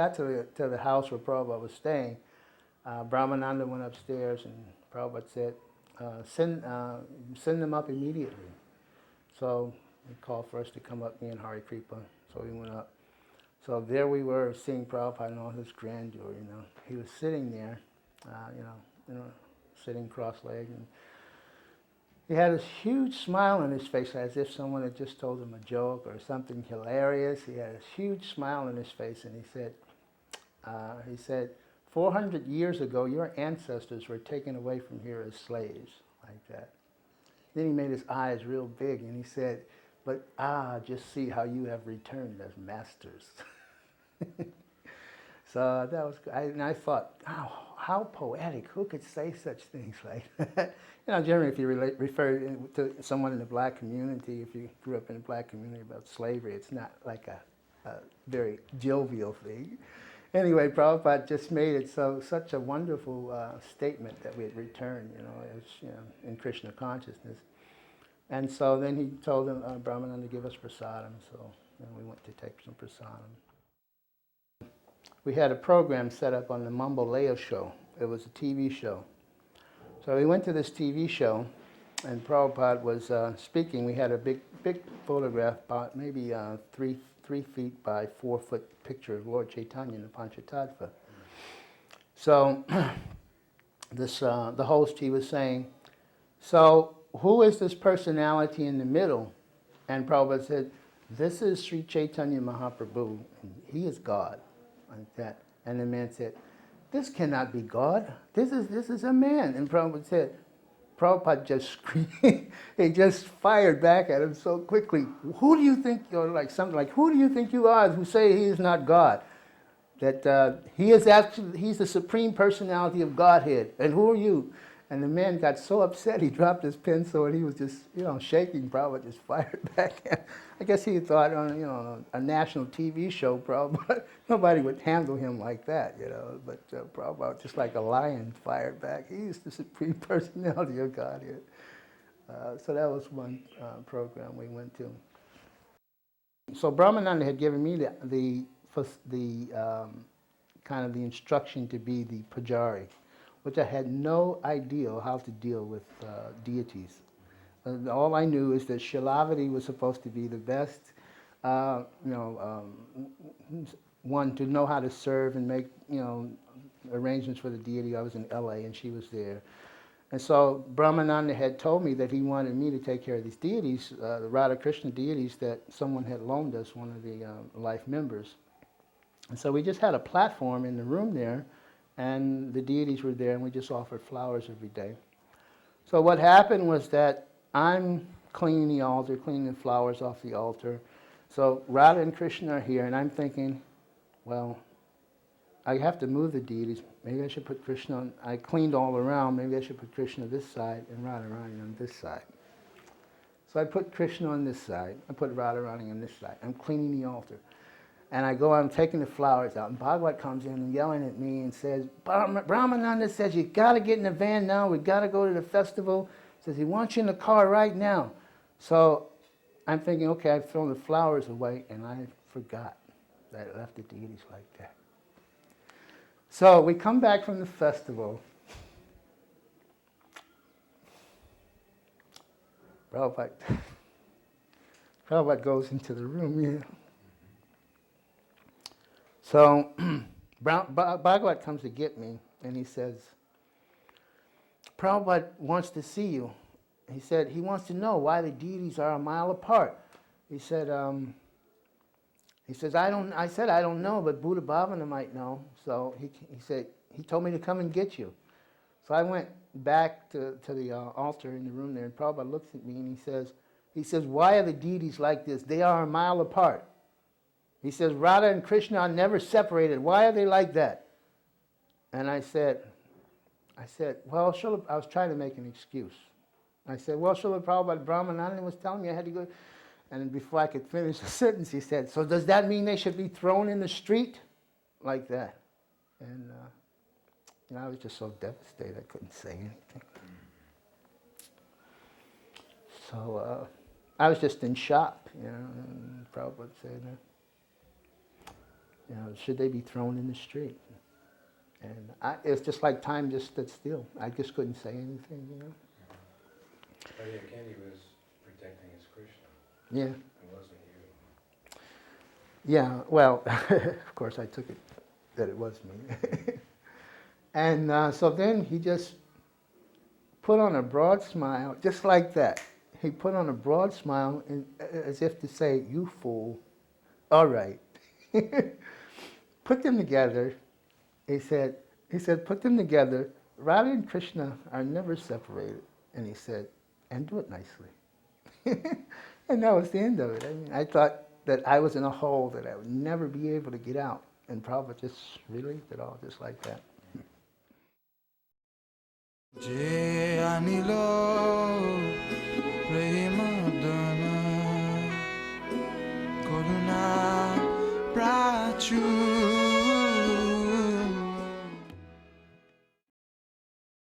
got to the house where Prabhupada was staying, Brahmananda went upstairs and Prabhupada said, send them up immediately. So he called for us to come up, me and Hari Kripa. So we went up. So there we were, seeing Prabhupada in all his grandeur, you know. He was sitting there, sitting cross-legged. And he had this huge smile on his face, as if someone had just told him a joke or something hilarious. He had this huge smile on his face, and he said, 400 years ago, your ancestors were taken away from here as slaves, like that. Then he made his eyes real big, and he said, but just see how you have returned as masters. So that was, and I thought, oh, how poetic, who could say such things like that? You know, generally if you refer to someone in the black community, if you grew up in a black community about slavery, it's not like a very jovial thing. Anyway, Prabhupada just made it such a wonderful statement that we had returned, in Krishna consciousness. And so then he told them, Brahmananda, to give us prasadam, so then we went to take some prasadam. We had a program set up on the Mamboleo show. It was a TV show. So we went to this TV show, and Prabhupada was speaking. We had a big photograph, about maybe 3 feet by 4 foot picture of Lord Chaitanya in the Panchatattva. So the host, he was saying, so who is this personality in the middle? And Prabhupada said, this is Sri Chaitanya Mahaprabhu, and he is God, like that. And the man said, this cannot be God. This is a man. And Prabhupada said, Prabhupada just screamed. He just fired back at him so quickly. Who do you think you're like? Something like, who do you think you are who say he is not God? That he's the supreme personality of Godhead. And who are you? And the man got so upset, he dropped his pencil, and he was just, shaking. Prabhupada just fired back. I guess he thought on, a national TV show, Prabhupada, nobody would handle him like that, But Prabhupada, just like a lion, fired back. He's the supreme personality of Godhead. So that was one program we went to. So Brahmananda had given me the kind of the instruction to be the pujari, which I had no idea how to deal with deities. All I knew is that Shilavati was supposed to be the best, one to know how to serve and make, arrangements for the deity. I was in LA and she was there. And so Brahmananda had told me that he wanted me to take care of these deities, the Radha Krishna deities that someone had loaned us, one of the life members. And so we just had a platform in the room there, and the deities were there, and we just offered flowers every day. So what happened was that I'm cleaning the altar, cleaning the flowers off the altar. So Radha and Krishna are here, and I'm thinking, well, I have to move the deities. Maybe I should put Krishna on. I cleaned all around. Maybe I should put Krishna this side and Radharani on this side. So I put Krishna on this side. I put Radharani on this side. I'm cleaning the altar. And I go out, I'm taking the flowers out, and Bhagavad comes in and yelling at me and says, Brahmananda says, you got to get in the van now, we got to go to the festival. Says, he wants you in the car right now. So I'm thinking, okay, I've thrown the flowers away, and I forgot that I left the deities like that. So we come back from the festival. Prabhupada goes into the room here. So Bhagavad comes to get me, and he says, Prabhupada wants to see you. He said he wants to know why the deities are a mile apart. He said, I said, I don't know, but Bhuta Bhavana might know. So he said, he told me to come and get you. So I went back to the altar in the room there, and Prabhupada looks at me and he says, why are the deities like this? They are a mile apart. He says, Radha and Krishna are never separated. Why are they like that? And I said, well, I was trying to make an excuse. I said, well, Srila Prabhupada Brahmananda was telling me I had to go. And before I could finish the sentence, he said, so does that mean they should be thrown in the street? Like that. And I was just so devastated I couldn't say anything. So I was just in shock, and Prabhupada said, You know, should they be thrown in the street? And it's just like time just stood still. I just couldn't say anything, you know. Oh yeah, Candy was protecting his Krishna. Yeah. It wasn't you. Yeah, well, of course I took it that it was me. And so then he just put on a broad smile, just like that. He put on a broad smile as if to say, you fool, all right. Put them together. He said, put them together. Radha and Krishna are never separated. And he said, and do it nicely. And that was the end of it. I mean, I thought that I was in a hole that I would never be able to get out. And Prabhupada just relieved it all just like that. Je anilo premadana koruna prachu